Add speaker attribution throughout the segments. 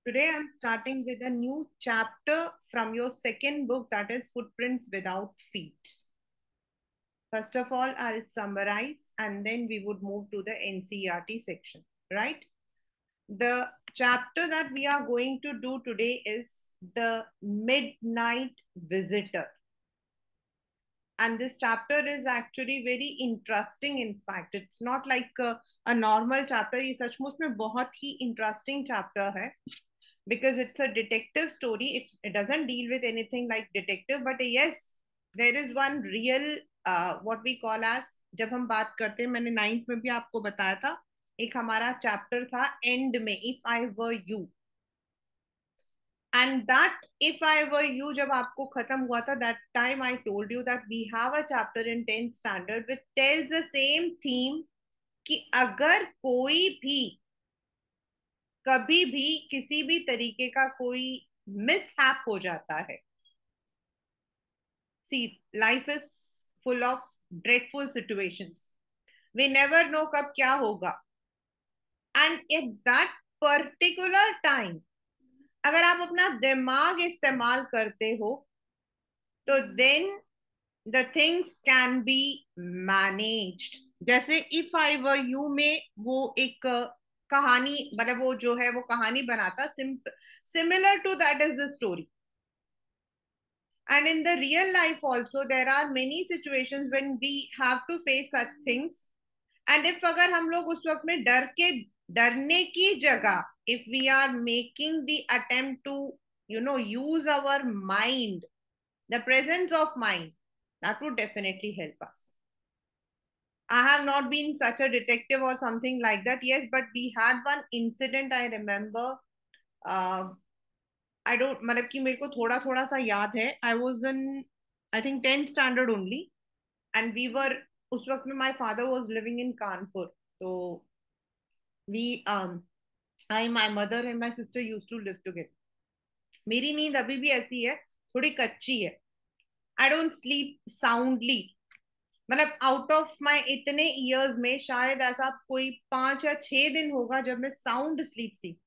Speaker 1: Today I'm starting with a new chapter from your second book, that is Footprints Without Feet. First of all, I'll summarize and then we would move to the NCERT section, right? The chapter that we are going to do today is The Midnight Visitor. And this chapter is actually very interesting. In fact, it's not like a normal chapter. ये सचमुच में बहुत ही interesting chapter है because it's a detective story. It doesn't deal with anything like detective, but yes, there is one real what we call as, जब हम बात करते हैं, मैंने नाइन्थ में भी आपको बताया था, एक हमारा चैप्टर था एंड में, if I were you. And that if I were you जब आपको खत्म हुआ था, that time I told you that we have a chapter in 10th standard which tells the same theme कि अगर कोई भी कभी भी किसी भी तरीके का कोई मिसहैप हो जाता है. See, life is full of dreadful situations. We never know कब क्या होगा. And at that particular time अगर आप अपना दिमाग इस्तेमाल करते हो तो then the things can be managed. जैसे इफ आई वर यू में वो एक कहानी, मतलब वो जो है वो कहानी बनाता, similar to that is the story. And in the real life also there are many situations when we have to face such things. And if अगर हम लोग उस वक्त में डरने की जगह, if we are making the attempt to use our mind, the presence of mind, that would definitely help us. I have not been such a detective or something like that, yes, but we had one incident I remember. I don't, मतलब कि मेरे को थोड़ा थोड़ा सा याद है. I was in, I think 10th standard only. And we were, उस वक्त में my father was living in Kanpur. तो we I, my mother and my sister use to live together. मेरी नींद अभी भी ऐसी है, थोड़ी कच्ची है. I don't sleep soundly. मतलब आउट ऑफ माई इतने ईयर्स में शायद ऐसा कोई 5 या 6 दिन होगा जब मैं साउंड स्लीप सी.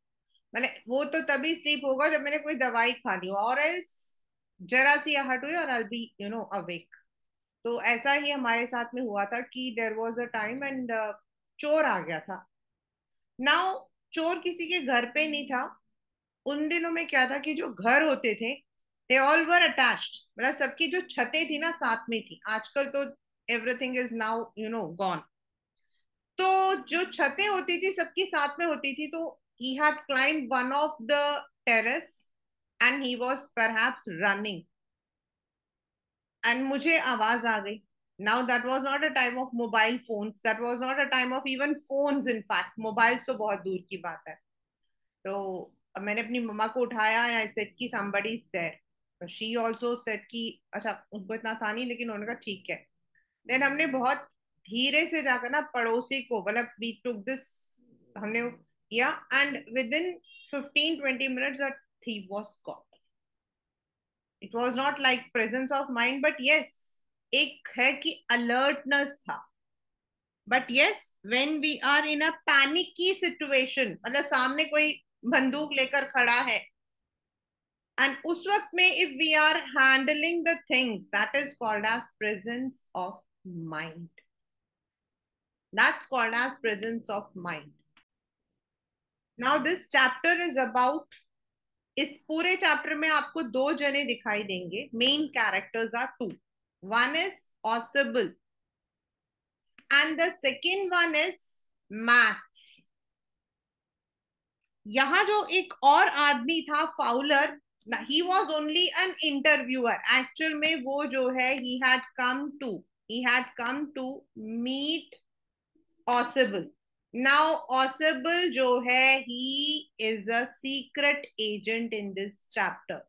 Speaker 1: मतलब वो तो तभी स्लीप होगा जब मैंने कोई दवाई खा ली हो, और एल्स जरा सी आहट हुई और आई बी अवेक. तो ऐसा ही हमारे साथ में हुआ था कि there was a time and चोर आ गया था. नाउ चोर किसी के घर पे नहीं था. उन दिनों में क्या था कि जो घर होते थे, दे ऑल वर अटैच्ड. मतलब सबकी जो छतें थी ना साथ में थी. आजकल तो एवरीथिंग इज नाउ गॉन. तो जो छतें होती थी सबकी साथ में होती थी. तो he had climbed one of the terrace and he was perhaps running. And मुझे आवाज आ गई. Now that was not a time of mobile phones, that was not a time of even phones. In fact, mobiles तो बहुत दूर की बात है. तो मैंने अपनी मम्मा को उठाया and I said कि somebody is there. So she also said कि अच्छा, उनको इतना था नहीं, लेकिन उन्होंने कहा ठीक है. देन हमने बहुत धीरे से जाकर ना पड़ोसी को, मतलब वी टुक दिस, हमने किया. And within 15-20 minutes that thief was caught. It was not like presence of mind, but yes, एक है कि अलर्टनेस था. But yes, when we are in a panicky situation, मतलब सामने कोई बंदूक लेकर खड़ा है, एंड उस वक्त में if we are handling the things, that is called as presence of mind. That's called as presence of mind. Now this chapter is about, इस पूरे चैप्टर में आपको दो जने दिखाई देंगे. Main characters are two. One is Ausable and the second one is Max. यहाँ जो एक और आदमी था, Fowler, he was only an interviewer. Actual में वो जो है, he had come to meet Ausable. Now Ausable जो है, he is a secret agent in this chapter.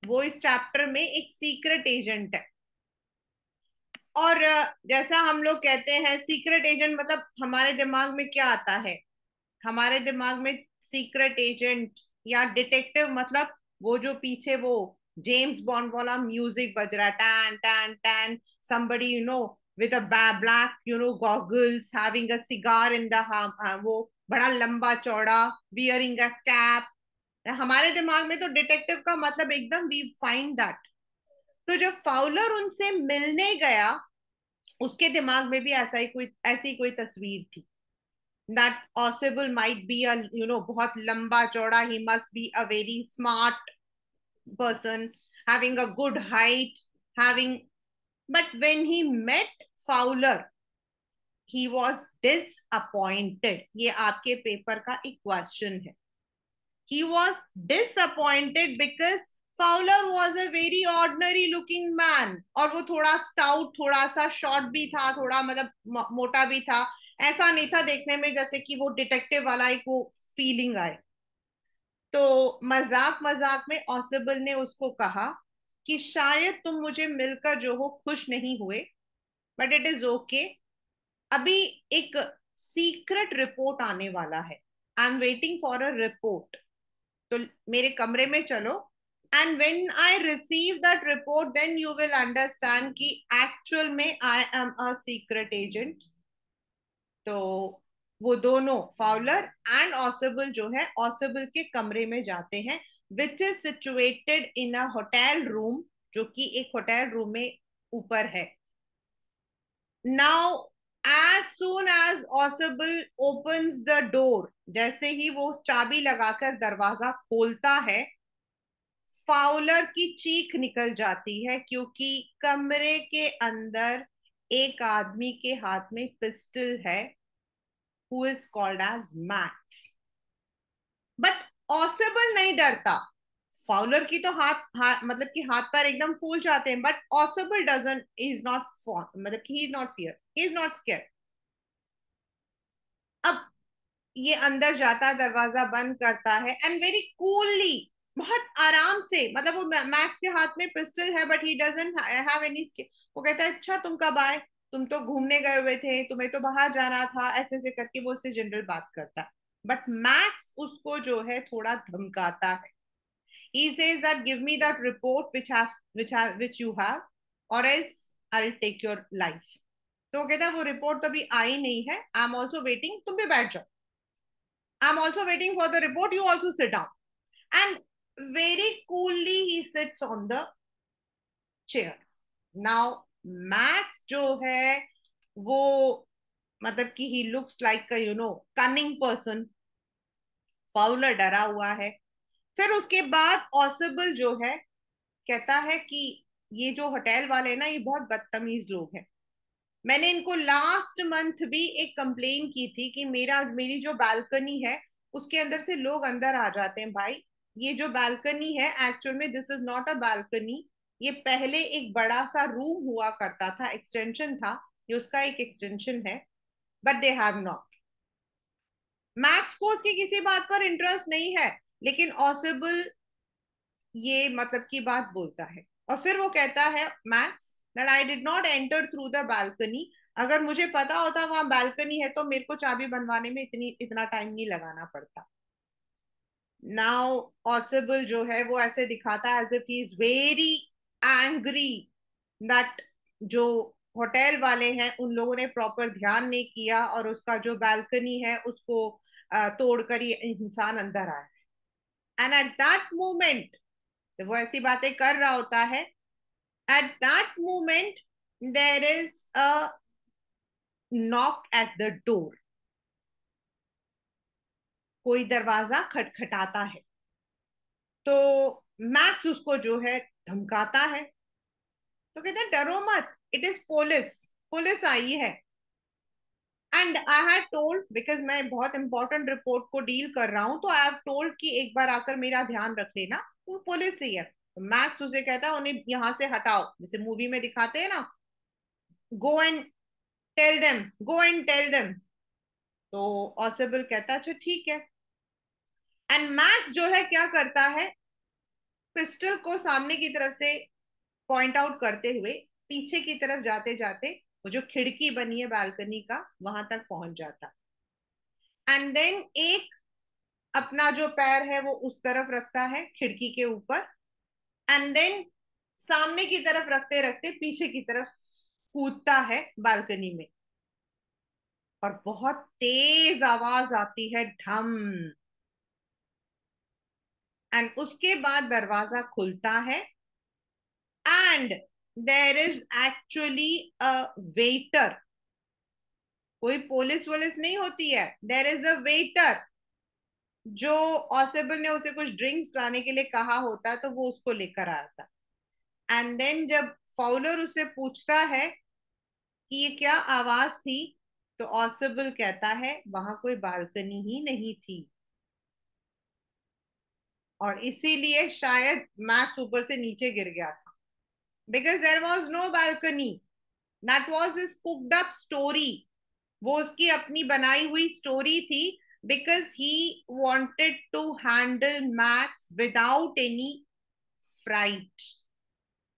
Speaker 1: वो इस चैप्टर में एक सीक्रेट एजेंट है. और जैसा हम लोग कहते हैं सीक्रेट एजेंट, मतलब हमारे दिमाग में क्या आता है? हमारे दिमाग में सीक्रेट एजेंट या डिटेक्टिव, मतलब वो जो पीछे वो जेम्स बॉन्ड वाला म्यूजिक बज रहा है, tan tan tan, somebody with a black goggles, having a cigar in the वो बड़ा लंबा चौड़ा, wearing a cap, हमारे दिमाग में तो डिटेक्टिव का मतलब एकदम वी फाइंड दैट। तो जब फाउलर उनसे मिलने गया, उसके दिमाग में भी ऐसी कोई तस्वीर थी, दैट ऑसिबल माइट बी अ बहुत लंबा चौड़ा, he must be a very smart person, having a good height, having, but when he met Fowler, he was disappointed. ये आपके पेपर का एक क्वेश्चन है। He was disappointed because Fowler was a very ordinary looking man, और वो थोड़ा stout, थोड़ा सा शॉर्ट भी था, थोड़ा मतलब मोटा भी था। ऐसा नहीं था देखने में जैसे कि वो डिटेक्टिव वाला एक वो फीलिंग आए। तो मजाक मजाक में ऑसिबल ने उसको कहा कि शायद तुम मुझे मिलकर जो हो खुश नहीं हुए, बट इट इज ओके। अभी एक सीक्रेट रिपोर्ट आने वाला है, I am waiting for a report. तो मेरे कमरे में चलो, and when I receive that report then you will understand कि एक्चुअल में I am a secret agent. तो वो दोनों, फाउलर एंड ऑसिबल जो है, ऑसिबल के कमरे में जाते हैं, which is situated in a hotel room, जो कि एक होटल रूम में ऊपर है। Now as soon as Ausable opens the door, जैसे ही वो चाबी लगाकर दरवाजा खोलता है, फाउलर की चीख निकल जाती है, क्योंकि कमरे के अंदर एक आदमी के हाथ में पिस्टल है, who is called as Max. But ऑसिबल नहीं डरता। फाउलर की तो मतलब कि हाथ पैर एकदम फूल जाते हैं, बट ऑसिबल डजंट, इज नॉट, मतलब कि he is not fear, he is not square. अब ये अंदर जाता है, दरवाजा बंद करता है, एंड वेरी कूलली, बहुत आराम से, मतलब वो मैक्स के हाथ में पिस्टल है but he doesn't have any. वो कहता है अच्छा तुम कब आए, तुम तो घूमने गए हुए थे, तुम्हें तो बाहर जाना था, ऐसे ऐसे करके वो उससे जनरल बात करता है। बट मैक्स उसको जो है थोड़ा धमकाता है। he says that give me that report which you have, or else I'll take your life। तो वो कहता है वो रिपोर्ट तो अभी आई नहीं है, आई एम ऑल्सो वेटिंग, तुम भी बैठ जाओ, I'm also waiting for the report. You also sit down. And very coolly he sits on the chair. Now Max जो है वो, मतलब कि he looks like a cunning person। Fowler डरा हुआ है। फिर उसके बाद ऑसिबल जो है कहता है कि ये जो होटल वाले ना, ये बहुत बदतमीज लोग हैं। मैंने इनको लास्ट मंथ भी एक कंप्लेन की थी कि मेरी जो बालकनी है उसके अंदर से लोग अंदर आ जाते हैं भाई। ये जो बालकनी है एक्चुअल में this is not a balcony, ये पहले एक बड़ा सा रूम हुआ करता था, एक्सटेंशन था, ये उसका एक एक्सटेंशन है, but they have not. Max को उसकी किसी बात पर इंटरेस्ट नहीं है, लेकिन ऑसिबल ये मतलब की बात बोलता है। और फिर वो कहता है max that I did not enter through the balcony, अगर मुझे पता होता वहां बालकनी है तो मेरे को चाबी बनवाने में इतना टाइम नहीं लगाना पड़ता। नाउ पॉसिबल जो है वो ऐसे दिखाता है as if he is very angry that जो होटल वाले हैं उन लोगों ने प्रॉपर ध्यान नहीं किया, और उसका जो बालकनी है उसको तोड़कर ये इंसान अंदर आया। एंड एट दैट मोमेंट, जब वो ऐसी बातें कर रहा होता है, at that moment there is a knock eight the door. कोई दरवाजा खटखटाता है। तो मैक्स उसको जो है धमकाता है। तो कहते हैं डरो मत, इट इज पुलिस, पुलिस आई है। And I had told, because मैं बहुत इंपॉर्टेंट रिपोर्ट को डील कर रहा हूं, तो आई हैव टोल्ड कि एक बार आकर मेरा ध्यान रख लेना, वो पुलिस ही है। तो मैक्स उसे कहता है उन्हें यहां से हटाओ, जैसे मूवी में दिखाते हैं ना, go and tell them, go and tell them. तो ऑसिबल कहता है अच्छा ठीक है। एंड मैक्स जो है क्या करता है, पिस्टल को सामने की तरफ से पॉइंट आउट करते हुए पीछे की तरफ जाते जाते वो जो खिड़की बनी है बालकनी का वहां तक पहुंच जाता। एंड देन एक अपना जो पैर है वो उस तरफ रखता है खिड़की के ऊपर, एंड देन सामने की तरफ रखते रखते पीछे की तरफ कूदता है बालकनी में। और बहुत तेज आवाज आती है, ढम। एंड उसके बाद दरवाजा खुलता है and there is actually a waiter. कोई पुलिस वुलिस नहीं होती है, देर इज अ वेटर. जो ऑसिबल ने उसे कुछ ड्रिंक्स लाने के लिए कहा होता है तो वो उसको लेकर आया था. एंड देन जब फाउलर उससे पूछता है कि ये क्या आवाज थी, तो ऑसिबल कहता है वहां कोई बालकनी ही नहीं थी, और इसीलिए शायद मैक्स ऊपर से नीचे गिर गया था. Because there was no balcony. That was his cooked up story. वो उसकी अपनी बनाई हुई स्टोरी थी. Because he wanted to handle Max without any fright.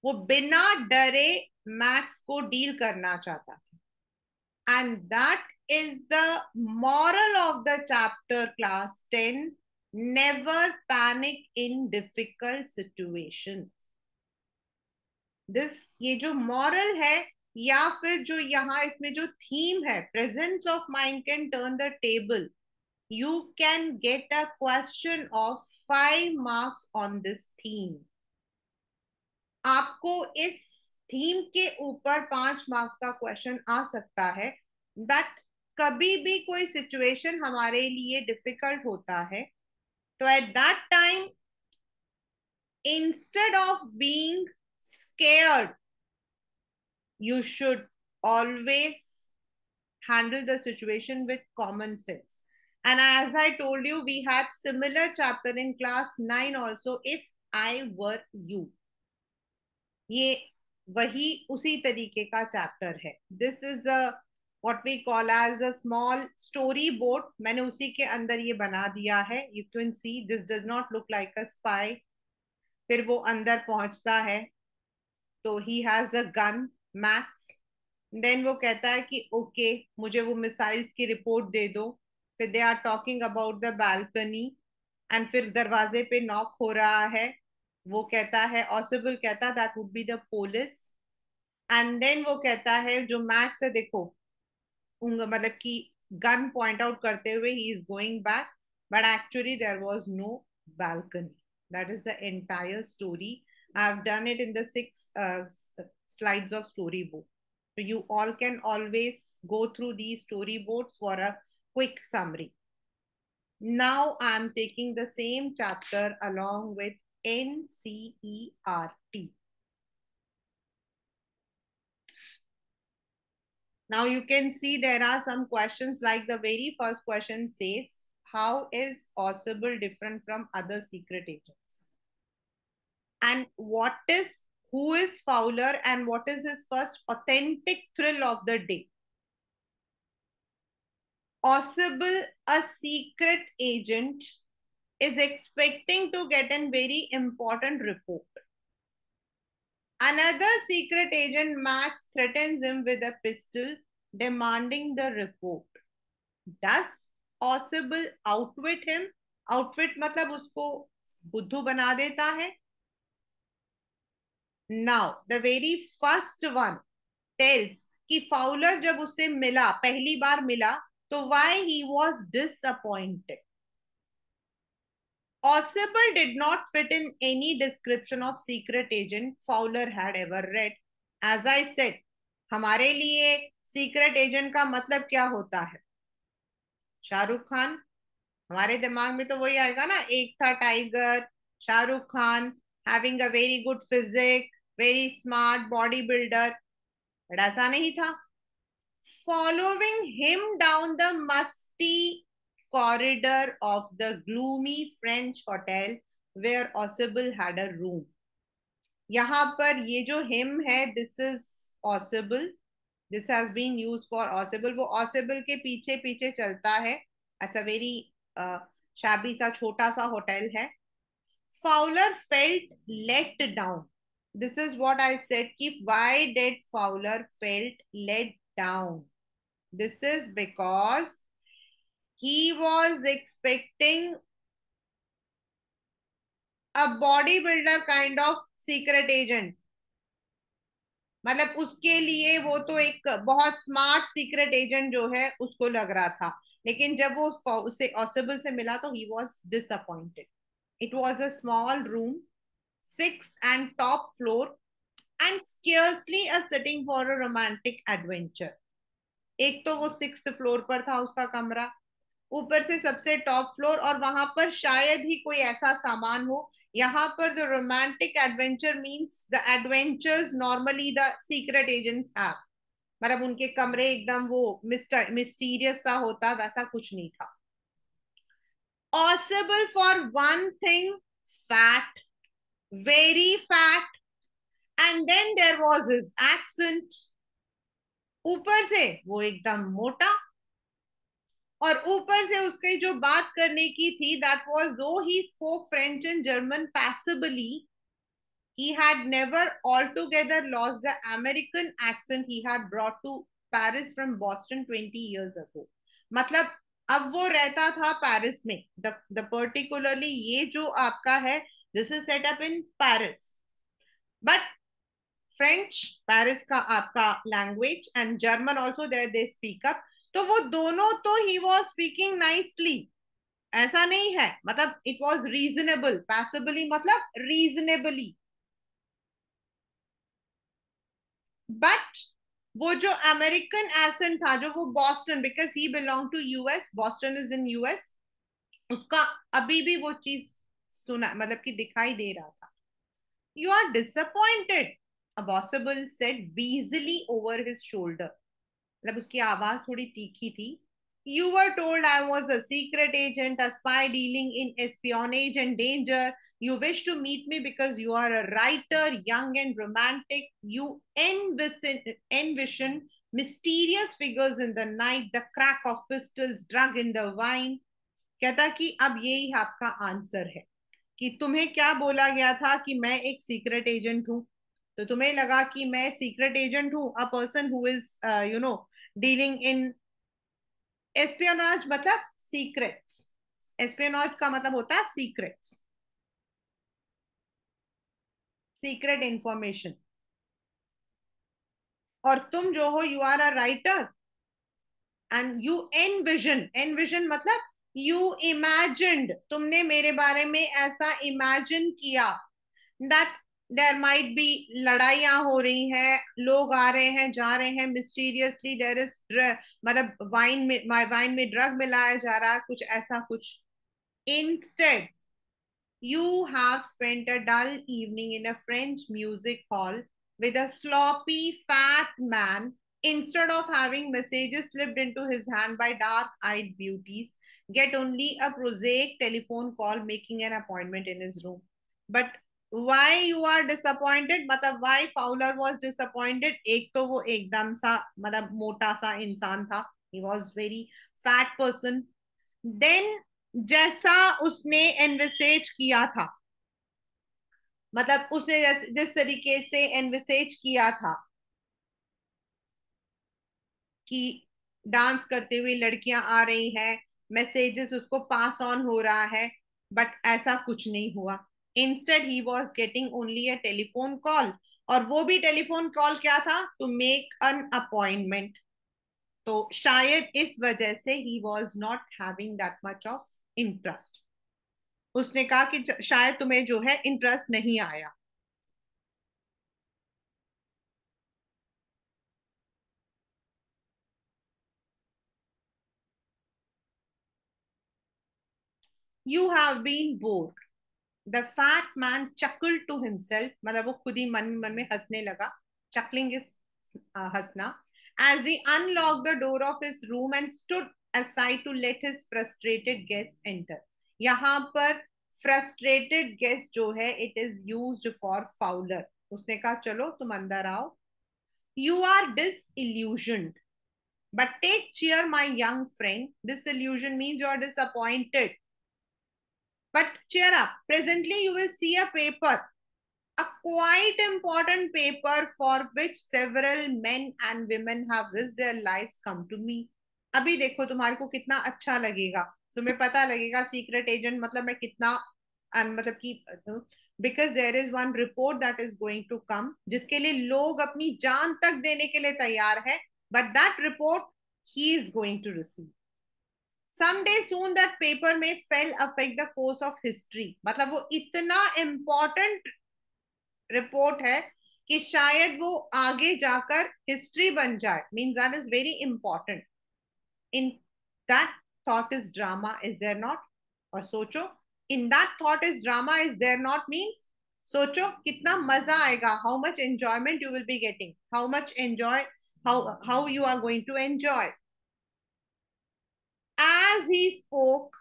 Speaker 1: वो बिना डरे मैक्स को डील करना चाहता था. And that is the moral of the chapter class 10. Never panic in difficult situation. This, ये जो मॉरल है या फिर जो यहाँ इसमें जो थीम है, presence of mind can turn the table. You can get a question of 5 marks on this theme. आपको इस थीम के ऊपर 5 marks का क्वेश्चन आ सकता है. दैट कभी भी कोई सिचुएशन हमारे लिए डिफिकल्ट होता है, तो at that time, instead of being scared, you should always handle the situation with common sense. And as I told you, we had similar chapter in class 9 also, if I were you. ये वही उसी तरीके का chapter है. This is a what we call as a small story board. मैंने उसी के अंदर ये बना दिया है. You can see this does not look like a spy. फिर वो अंदर पहुंचता है तो he has a gun, Max. Then वो कहता है कि ओके मुझे वो मिसाइल्स की रिपोर्ट दे दो. फिर they are talking about the balcony. And फिर दरवाजे पे नॉक हो रहा है. वो कहता है, ऑसिबल कहता है that would be the police. And then वो कहता है जो मैक्स है, देखो मतलब कि गन पॉइंट आउट करते हुए he is going back. But actually there was no balcony. That is the entire story. I have done it in the 6 slides of storybook. So you all can always go through these storyboards for a quick summary. Now I am taking the same chapter along with NCERT. Now you can see there are some questions, like the very first question says, how is Ausible different from other secret agents? And who is Fowler and what is his first authentic thrill of the day? Ausible, a secret agent, is expecting to get a very important report. Another secret agent, Max, threatens him with a pistol, demanding the report. Does Ausible outwit him? Outwit मतलब उसको बुद्धू बना देता है. Now, the very first one tells कि Fowler जब उससे मिला, पहली बार मिला, तो why he was disappointed. Ausible did not fit in any description of secret agent Fowler had ever read. As I said, हमारे लिए सीक्रेट एजेंट का मतलब क्या होता है? शाहरुख खान. हमारे दिमाग में तो वही आएगा ना, Ek Tha Tiger, Shahrukh Khan, having a very good physique, very smart body builder. But ऐसा नहीं था. Following him down the musty corridor of the gloomy French hotel where Ausible had a room. यहाँ पर ये जो him है, this is Ausible. This has been used for Ausible. वो Ausible के पीछे पीछे चलता है. अच्छा, वेरी शाबी सा छोटा सा होटल है. Fowler felt let down. This is what I said कि why did Fowler felt let down? This is because he was expecting a bodybuilder kind of secret agent. मतलब उसके लिए वो तो एक बहुत स्मार्ट सीक्रेट एजेंट जो है उसको लग रहा था. लेकिन जब वो उससे ऑसिबल से मिला तो he was disappointed. It was a small room, sixth and top floor, and scarcely a sitting for a romantic adventure. एक तो वो सिक्स्थ फ्लोर पर था उसका कमरा, ऊपर से सबसे टॉप फ्लोर, और वहां पर शायद ही कोई ऐसा सामान हो। यहाँ पर the romantic adventure means the adventures normally the secret agents have, मतलब उनके कमरे एकदम वो मिस्टीरियस सा होता, वैसा कुछ नहीं था। Possible for one thing, fat, very fat, and then there was his accent. ऊपर से वो एकदम मोटा, और ऊपर से उसकी जो बात करने की थी, that was though he spoke French and German passably, he had never altogether lost the American accent he had brought to Paris from Boston 20 years ago. मतलब अब वो रहता था पेरिस में, द पर्टिकुलरली ये जो आपका है, this is set up in Paris, but French Paris का आपका language and German also there they speak up, तो वो दोनों तो ही वॉज स्पीकिंग नाइसली, ऐसा नहीं है, मतलब इट वॉज रीजनेबल, पैसिबली मतलब रीजनेबली, बट वो जो अमेरिकन एसेंट था, जो वो Boston, because he belong to US, Boston is in US, उसका अभी भी वो चीज सुना, मतलब कि दिखाई दे रहा था। You are disappointed, a possible said weaselly over his shoulder, मतलब उसकी आवाज थोड़ी तीखी थी। You were told I was a secret agent, a spy dealing in espionage and danger. You wish to meet me because you are a writer, young and romantic. You envision mysterious figures in the night, the crack of pistols, drug in the wine. कहता कि अब यही आपका answer है, कि तुम्हें क्या बोला गया था कि मैं एक सीक्रेट एजेंट हूं, तो तुम्हें लगा कि मैं सीक्रेट एजेंट हूं, a person who is dealing in espionage, मतलब सीक्रेट्स, एस्पियोनाज का मतलब होता है सीक्रेट्स, सीक्रेट इंफॉर्मेशन, और तुम जो हो you are a writer and you envision, envision मतलब यू इमेजिन्ड, तुमने मेरे बारे में ऐसा इमेजिन किया दैट देयर माइट बी, लड़ाइयां हो रही हैं, लोग आ रहे हैं जा रहे हैं मिस्टीरियसली, देयर इज, मतलब वाइन में ड्रग मिलाया जा रहा है, कुछ ऐसा कुछ। Instead, you have spent a dull evening in a French music hall with a sloppy fat man. Instead of having messages slipped into his hand by dark eyed beauties, get only a prosaic telephone call making an appointment in his room. But why you are disappointed, मतलब why Fowler was disappointed, एक तो वो एकदम सा मतलब मोटा सा इंसान था, he was very fat person. Then जैसा उसने एनविसेज किया था, मतलब उसने जिस तरीके से एनविसेज किया था कि डांस करते हुए लड़कियां आ रही हैं, मैसेजेस उसको पास ऑन हो रहा है, बट ऐसा कुछ नहीं हुआ। Instead he was getting only a telephone call, और वो भी टेलीफोन कॉल क्या था, टू मेक एन अपॉइंटमेंट। तो शायद इस वजह से ही was not having that much of interest, उसने कहा कि शायद तुम्हें जो है इंटरेस्ट नहीं आया। You have been bored, the fat man chuckled to himself, मतलब वो खुद ही मन में हंसने लगा, chuckling is हंसना, as he unlocked the door of his room and stood aside to let his frustrated guest enter. यहाँ पर frustrated guest जो है, it is used for fowler, उसने कहा चलो तुम अंदर आओ। You are disillusioned, but take cheer, my young friend. Disillusion means you are disappointed. But cheer up. Presently, you will see a paper, a quite important paper for which several men and women have risked their lives come to me. अभी देखो तुम्हारे को कितना अच्छा लगेगा, तुम्हें पता लगेगा सीक्रेट एजेंट मतलब मैं कितना मतलब कि, because there is one report that is going to come, जिसके लिए लोग अपनी जान तक देने के लिए तैयार है, but that report he is going to receive. Someday soon that paper may fell affect the course of history. मतलब वो इतना important रिपोर्ट है कि शायद वो आगे जाकर हिस्ट्री बन जाए. Means that is very important. In that thought is drama, is there not? और सोचो, in that thought is drama, is there not means सोचो कितना मजा आएगा. How much enjoyment you will be getting, how much enjoy, how you are going to enjoy. As he spoke,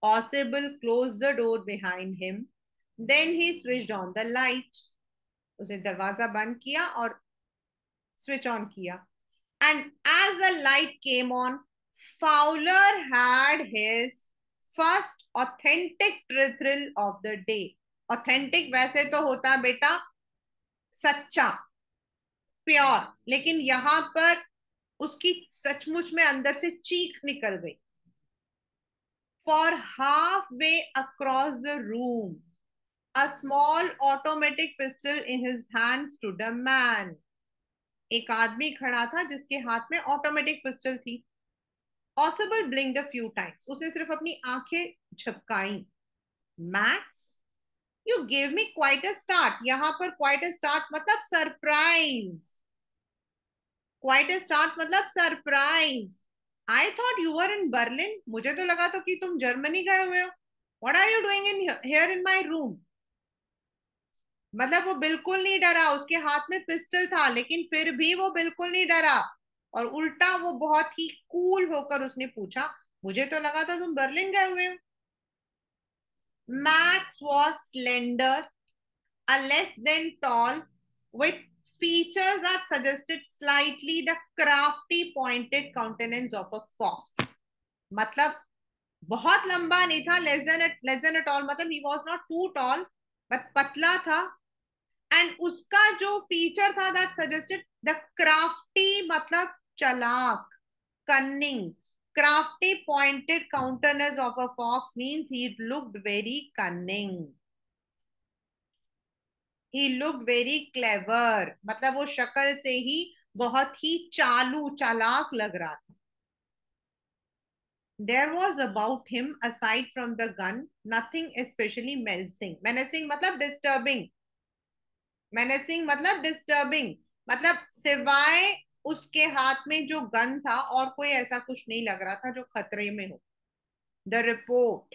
Speaker 1: Possible closed the door behind him. Then he switched on the light. उसने दरवाजा बंद किया और switch on किया. And as the light came on, Fowler had his first authentic thrill of the day. Authentic वैसे तो होता है बेटा सच्चा, प्योर, लेकिन यहां पर उसकी सचमुच में अंदर से चीख निकल गई. For halfway across the room, a small automatic pistol in his hand stood a man. एक आदमी खड़ा था जिसके हाथ में ऑटोमेटिक पिस्टल थी. Possible blinked a few times. उसने सिर्फ अपनी आंखें झपकाई. Max, you gave me quite a start. यहाँ पर quite a start मतलब सरप्राइज. Quite a start मतलब surprise. I thought you were in Berlin. मुझे तो लगा था कि तुम जर्मनी गए हुए हो. What are you doing in here in my room? मतलब वो बिल्कुल नहीं डरा. उसके हाथ में पिस्टल था लेकिन फिर भी वो बिल्कुल नहीं डरा. और उल्टा वो बहुत ही कूल होकर उसने पूछा, मुझे तो लगा था तुम बर्लिन गए हुए हो. Max was slender, a less than tall, with features that suggested slightly the crafty pointed countenance of a fox. मतलब बहुत लंबा नहीं था. लेस देन अ टॉल मतलब he was not too tall but पतला था. एंड उसका जो फीचर था दैट सजेस्टेड द क्राफ्टी मतलब चालाक, cunning. Crafty pointed countenance of a fox means he looked very cunning, he looked very clever. मतलब वो शक्ल से ही बहुत ही चालू चालाक लग रहा था. There was about him, aside from the gun, nothing especially menacing. Menacing मतलब disturbing. मेनेसिंग मतलब डिस्टर्बिंग. मतलब सिवाय उसके हाथ में जो गन था और कोई ऐसा कुछ नहीं लग रहा था जो खतरे में हो. द रिपोर्ट,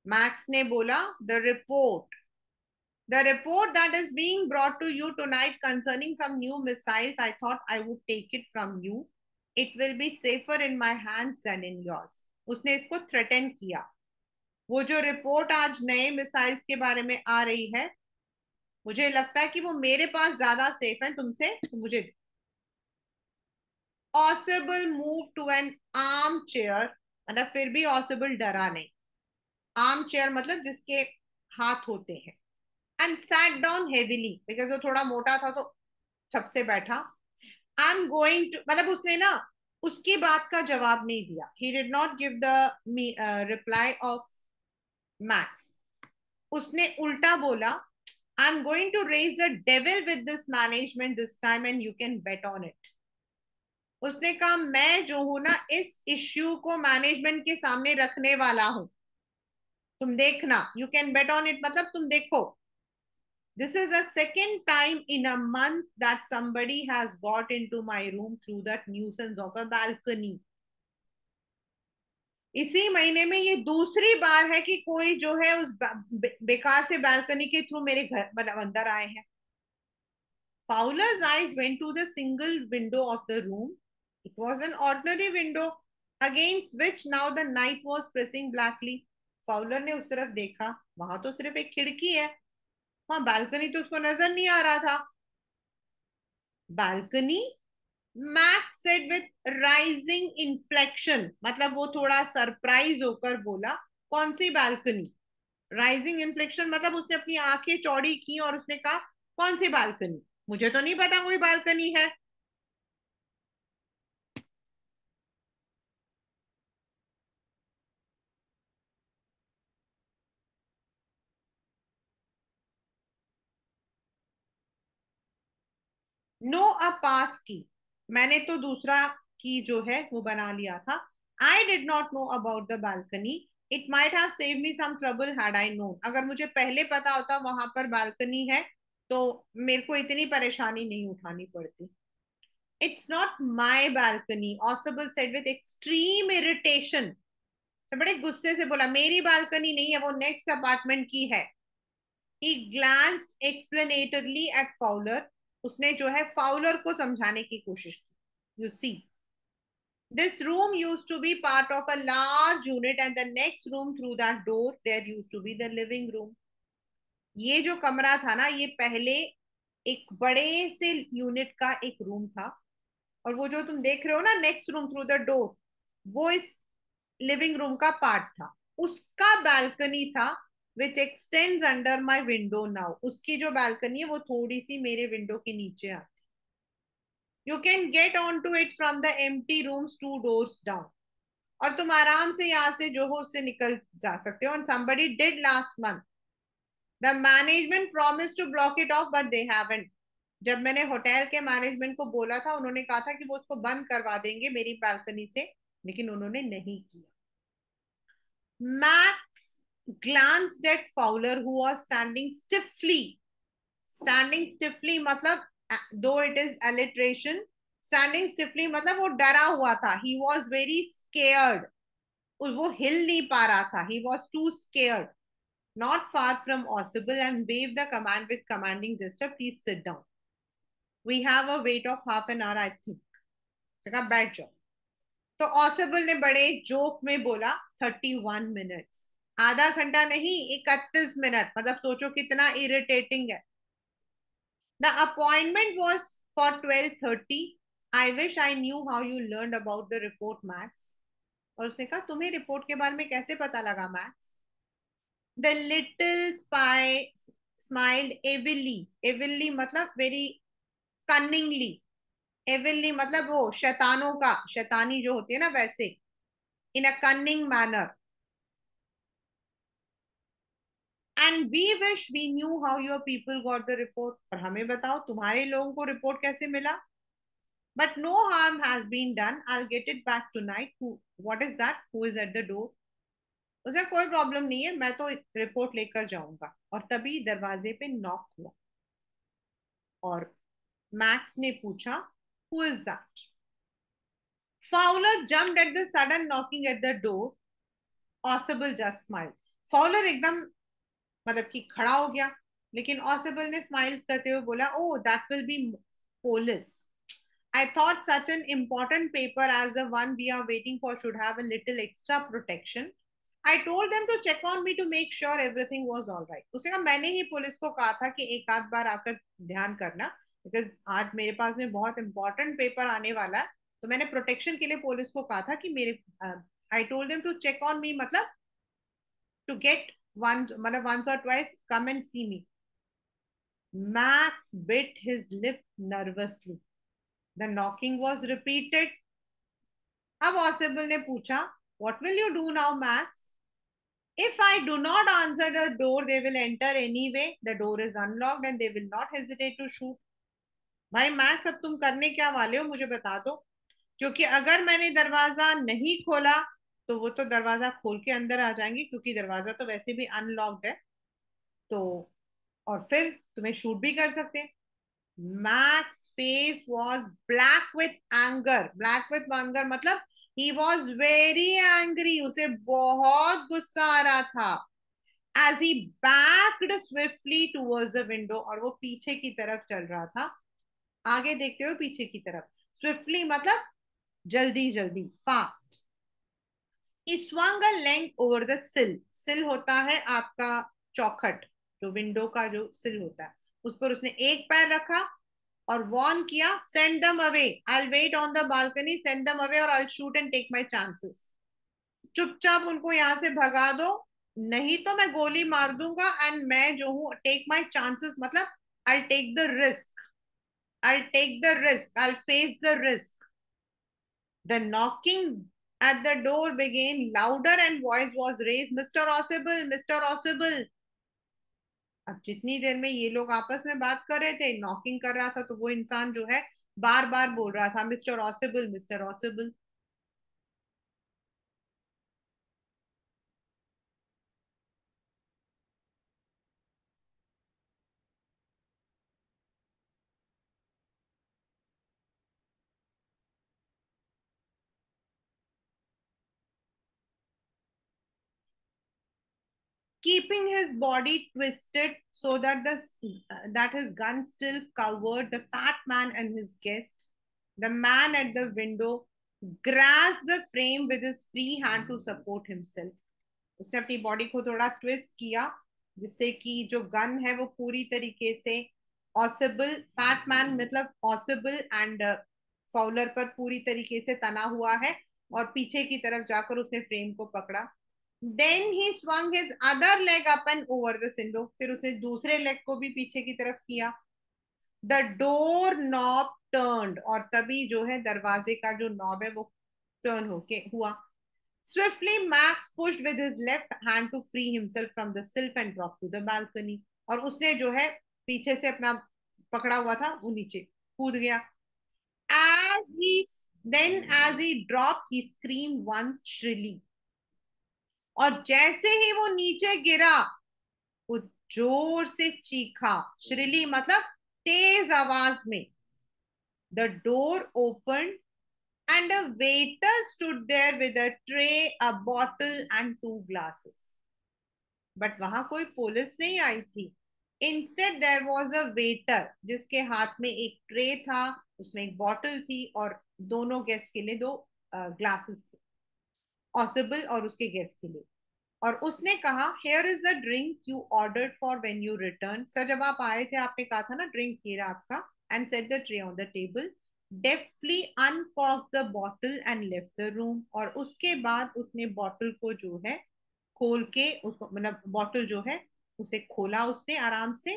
Speaker 1: मैक्स ने बोला, the report that is being brought to you tonight concerning some new missiles, I thought I would take it from you. It will be safer in my hands than in yours. उसने इसको threaten किया. वो जो report आज नए missiles के बारे में आ रही है, मुझे लगता है कि वो मेरे पास ज्यादा सेफ है तुमसे, तो मुझे. Ausable move to an armchair, मतलब फिर भी ऑसिबल डरा नहीं. आर्म चेयर मतलब जिसके हाथ होते हैं. And sat down heavily because वो थोड़ा मोटा था तो छप से बैठा. आई एम गोइंग टू मतलब उसने ना उसकी बात का जवाब नहीं दिया. He did not give the reply of Max. उसने उल्टा बोला, I am going to raise the devil with this management this time and you can bet on it. उसने कहा मैं जो हूं ना इस इश्यू को मैनेजमेंट के सामने रखने वाला हूं. तुम देखना, you can bet on it मतलब तुम देखो. This is the second time in a month that somebody has got into my room through that nuisance of a balcony. इसी महीने में ये दूसरी बार है कि कोई जो है उस बेकार से बालकनी के थ्रू मेरे घर मतलब अंदर आए हैं. Fowler's eyes went to the single window of the room. It was an ordinary window against which now the night was pressing blackly. Fowler ने उस तरफ देखा, वहां तो सिर्फ एक खिड़की है, वहां बालकनी तो उसको नजर नहीं आ रहा था. Balcony, max said with rising inflection. मतलब वो थोड़ा सरप्राइज होकर बोला, कौन सी बालकनी? राइजिंग इन्फ्लेक्शन मतलब उसने अपनी आंखें चौड़ी की और उसने कहा, कौन सी बालकनी? मुझे तो नहीं पता कोई बालकनी है. नो अ पास की, मैंने तो दूसरा की जो है वो बना लिया था. I did not know about the balcony. It might have saved me some trouble had I known. अगर मुझे पहले पता होता वहां पर बालकनी है तो मेरे को इतनी परेशानी नहीं उठानी पड़ती. It's not my balcony, Osable said with extreme irritation. तो बड़े गुस्से से बोला मेरी बालकनी नहीं है, वो नेक्स्ट अपार्टमेंट की है. He glanced explanatorily at Fowler. उसने जो है फाउलर को समझाने की कोशिश की. You see, this room used to be part of a large unit, and the next room through that door, there used to be the living room. ये जो कमरा था ना, ये पहले एक बड़े से यूनिट का एक रूम था, और वो जो तुम देख रहे हो ना next room through the door, वो इस लिविंग रूम का पार्ट था. उसका बालकनी था विच x tends under my window now. उसकी जो बालकनी है वो थोड़ी सी मेरे विंडो के नीचे आती. You can get on to it from the empty rooms 2 doors down. और तुम आराम से यहाँ से जो हो उससे निकल जा सकते हो. And somebody did last month. The management promised to block it off, but they haven't. जब मैंने होटल के मैनेजमेंट को बोला था, उन्होंने कहा था कि वो उसको बंद करवा देंगे मेरी बालकनी से, लेकिन उन्होंने नहीं किया. Max glanced at Fowler, who was standing stiffly. Standing stiffly मतलब, though it is alliteration, standing stiffly मतलब वो डरा हुआ था. He was very scared. वो हिल नहीं पा रहा था. He was too scared. Not far from Osable, and waved the command with commanding gesture. Please sit down. We have a wait of half an hour, I think. कहा बैठ जाओ. तो ऑसिबल ने बड़े जोक में बोला 31 minutes. आधा घंटा नहीं, 31 मिनट. मतलब सोचो कितना इरिटेटिंग है. The appointment was for 12:30. I wish I knew how you learn about the report max. और उसने कहा तुम्हें रिपोर्ट के बारे में कैसे पता लगा Max. The little spy smiled evilly. Evilly मतलब वेरी कनिंगली. एविली मतलब वो शैतानों का, शैतानी जो होती है ना वैसे, in a cunning manner. And we wish we knew how your people got the report. और हमें बताओ तुम्हारे लोगों को रिपोर्ट कैसे मिला. But no harm has been done. I get it back tonight. What is that, who is at the door. उसे कोई प्रॉब्लम नहीं है, मैं तो रिपोर्ट लेकर जाऊंगा. और तभी दरवाजे पे नॉक हुआ, और मैक्स ने पूछा who is that. Fowler jumped at the sudden knocking at the door. Osable just smiled. Fowler एकदम मतलब कि खड़ा हो गया, लेकिन ऑसिबल ने स्माइल करते हुए बोला oh that will be police. I thought such an important paper as the one we are waiting for should have a little extra protection. I told them to check on me to make sure everything was all right. उसने कहा मैंने ही police को कहा था कि एक आध बार आकर ध्यान करना, बिकॉज आज मेरे पास में बहुत इंपॉर्टेंट पेपर आने वाला है. तो मैंने प्रोटेक्शन के लिए पुलिस को कहा था कि मेरे I told them to check on me, मतलब टू गेट वन, मतलब once or twice come and see me. Max bit his lip nervously. The knocking was repeated. अब ऑसिबल ने पूछा what will you do now Max. If I do not answer the door they will enter anyway. The door is unlocked and they will not hesitate to shoot. भाई max अब तुम करने क्या वाले हो मुझे बता दो, क्योंकि अगर मैंने दरवाजा नहीं खोला तो वो तो दरवाजा खोल के अंदर आ जाएंगे, क्योंकि दरवाजा तो वैसे भी अनलॉक्ड है. तो और फिर तुम्हें शूट भी कर सकते हैं. Max face was black with anger. Black with anger मतलब ही वॉज वेरी एंग्री. उसे बहुत गुस्सा आ रहा था. As he backed swiftly towards the window. और वो पीछे की तरफ चल रहा था. आगे देखते हुए पीछे की तरफ. स्विफ्टली मतलब जल्दी जल्दी, fast. He swung a length over the sill. सिल होता है आपका चौखट, जो विंडो का जो सिल होता है, उस पर उसने एक पैर रखा और वॉर्न किया send them away. I wait on the balcony, send them away और I shoot and take my chances. चुपचाप उनको यहाँ से भगा दो, नहीं तो मैं गोली मार दूंगा. एंड मैं जो हूँ टेक माई चांसेस मतलब I take the risk. I take the risk, I face the risk. The knocking at the door began louder and voice was raised. Mr. Ossible, Mr. Ossible. अब जितनी देर में ये लोग आपस में बात कर रहे थे, नॉकिंग कर रहा था, तो वो इंसान जो है बार बार बोल रहा था mister ऑसिबल, mister ऑसिबल. keeping his body twisted so that that his gun still covered the fat man and his guest. The man at the window grasped the frame with his free hand to support himself. उसने अपनी body को थोड़ा twist किया जिससे कि जो gun है वो पूरी तरीके से ऑसिबल, फैट मैन मतलब ऑसिबल एंड फाउलर पर पूरी तरीके से तना हुआ है, और पीछे की तरफ जाकर उसने फ्रेम को पकड़ा. Then he swung his other leg up and over the window. फिर उसने दूसरे लेग को भी पीछे की तरफ किया. द डोर नॉब टर्न्ड, और तभी जो है दरवाजे का जो नॉब है वो टर्न होके हुआ. Swiftly, Max pushed with his left hand to free himself from the sill and dropped to the balcony. और उसने जो है पीछे से अपना पकड़ा हुआ था वो नीचे कूद गया. As he as he dropped, he screamed once shrilly. और जैसे ही वो नीचे गिरा वो जोर से चीखा. श्रीली मतलब तेज आवाज में. The door open and a waiter stood there with a tray, a bottle and 2 glasses. But वहां कोई पुलिस नहीं आई थी. Instead there was a waiter जिसके हाथ में एक ट्रे था, उसमें एक बॉटल थी और दोनों गेस्ट के लिए 2 ग्लासेस थे, ऑसिबल और उसके गेस्ट के लिए. और उसने कहा, here is the drink you ordered for when you return. Sir जब आप आए थे आपने कहा था ना ड्रिंक ये रहा आपका. And set the tray on the table. Deftly uncork the bottle and left the room. और उसके बाद उसने बॉटल को जो है खोल के उसको मतलब बॉटल जो है उसे खोला उसने आराम से.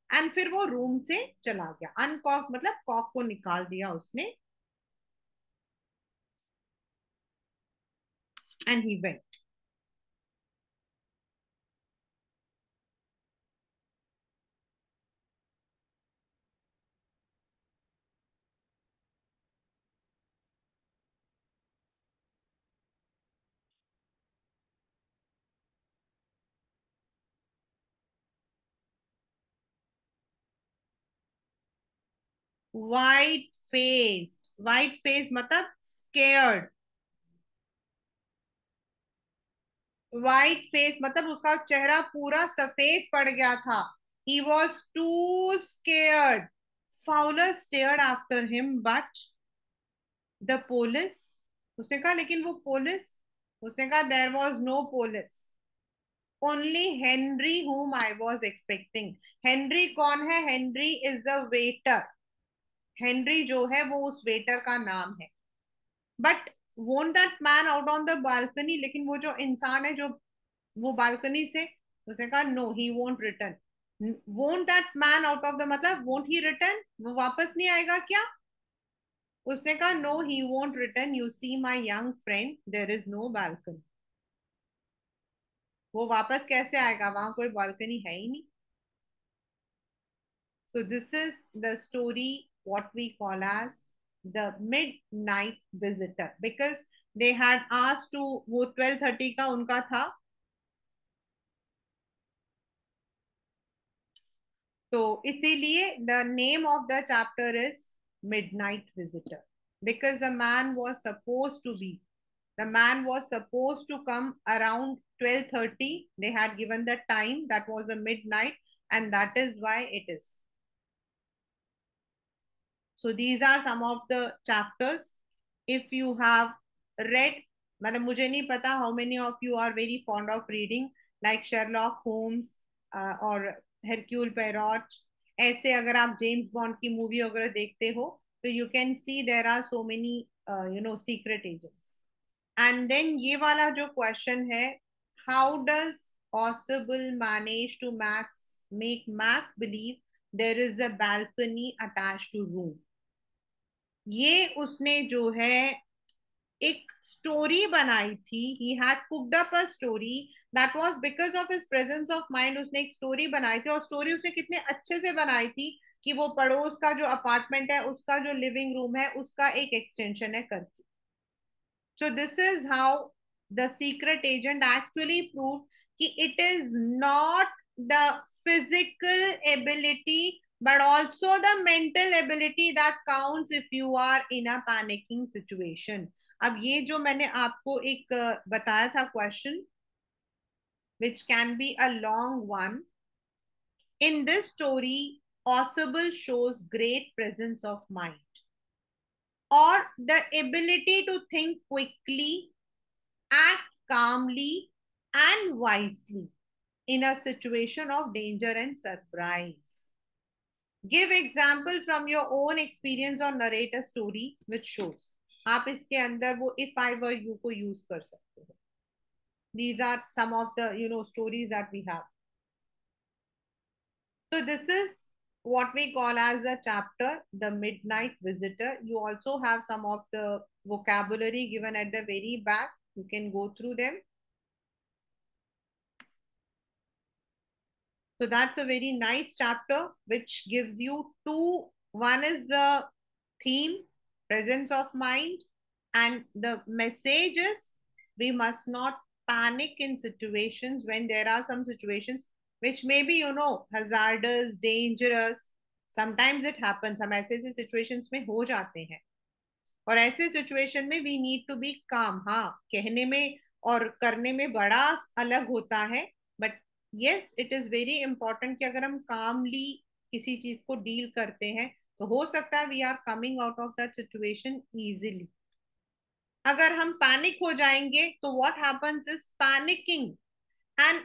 Speaker 1: एंड फिर वो रूम से चला गया. अनकॉर्क मतलब कॉक को निकाल दिया उसने. And he went. White face मतलब स्केयर्ड. वाइट फेस मतलब उसका चेहरा पूरा सफेद पड़ गया था. He was too scared. Fowler stared after him but the police. उसने कहा लेकिन वो पुलिस. उसने कहा there was no police, only Henry whom I was expecting. Henry कौन है? Henry is the waiter. Henry जो है वो उस वेटर का नाम है. But won't that man out on the balcony, लेकिन वो जो इंसान है जो वो बालकनी से. उसने कहा no he won't return. Won't that man out of the मतलब वोंट ही रिटर्न, वो वापस नहीं आएगा क्या? उसने कहा no he won't return. You see my young friend there is no balcony. वो वापस कैसे आएगा, वहां कोई बालकनी है ही नहीं. सो this is the story what we call as the midnight visitor, because they had asked to, वो 12:30 का उनका था. तो इसीलिए the name of the chapter is midnight visitor, because the man was supposed to come around 12:30. They had given the time, that was a midnight, and that is why it is. So these are some of the chapters. If you have read, मतलब मुझे नहीं पता how many of you are very fond of reading like Sherlock Holmes और Hercule Poirot. ऐसे अगर आप James bond की movie वगैरह देखते हो तो you can see there are so many secret agents. And then ये वाला जो क्वेश्चन है, how does possible manage to Max make Max believe there is a balcony attached to room. ये उसने जो है एक स्टोरी बनाई थी. He had cooked up a story. That was because of his presence of mind. उसने एक story बनाई थी और स्टोरी उसने कितने अच्छे से बनाई थी कि वो पड़ोस का जो अपार्टमेंट है उसका जो लिविंग रूम है उसका एक एक्सटेंशन है करके. So this is how the secret agent actually prove कि it is not the physical ability but also the mental ability that counts if you are in a panicking situation. अब ये जो मैंने आपको एक बताया था question, which can be a long one. In this story, Osable shows great presence of mind or the ability to think quickly, act calmly, and wisely in a situation of danger and surprise. Give example from your own experience or narrate a story which shows. आप इसके अंदर वो if I were you को use कर सकते हो. These are some of the stories that we have. So this is what we call as a chapter, the midnight visitor. You also have some of the vocabulary given at the very back. You can go through them. So that's a very nice chapter which gives you two. One is the theme, presence of mind, and the message is we must not panic in situations when there are some situations which may be, hazardous, dangerous. Sometimes it happens. हम ऐसे ऐसे situations में हो जाते हैं और ऐसे situation में we need to be calm. हाँ, कहने में और करने में बड़ा अलग होता है, but yes it is very important कि अगर हम कामली किसी चीज को डील करते हैं तो हो सकता है we are coming out of that situation easily. अगर हम पैनिक हो जाएंगे तो what happens is panicking and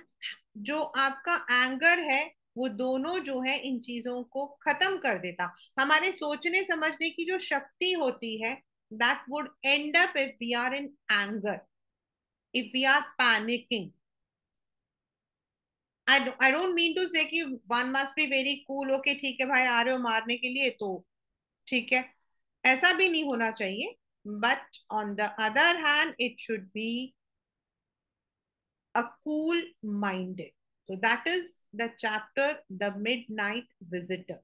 Speaker 1: जो आपका एंगर है वो दोनों जो है इन चीजों को खत्म कर देता. हमारे सोचने समझने की जो शक्ति होती है that would end up if we are in anger, if we are panicking. I don't mean to say कि one must be very cool. Okay, ठीक है भाई, आ रहे हो मारने के लिए तो ठीक है, ऐसा भी नहीं होना चाहिए. But on the other hand, it should be a cool minded. So that is the chapter, The Midnight Visitor.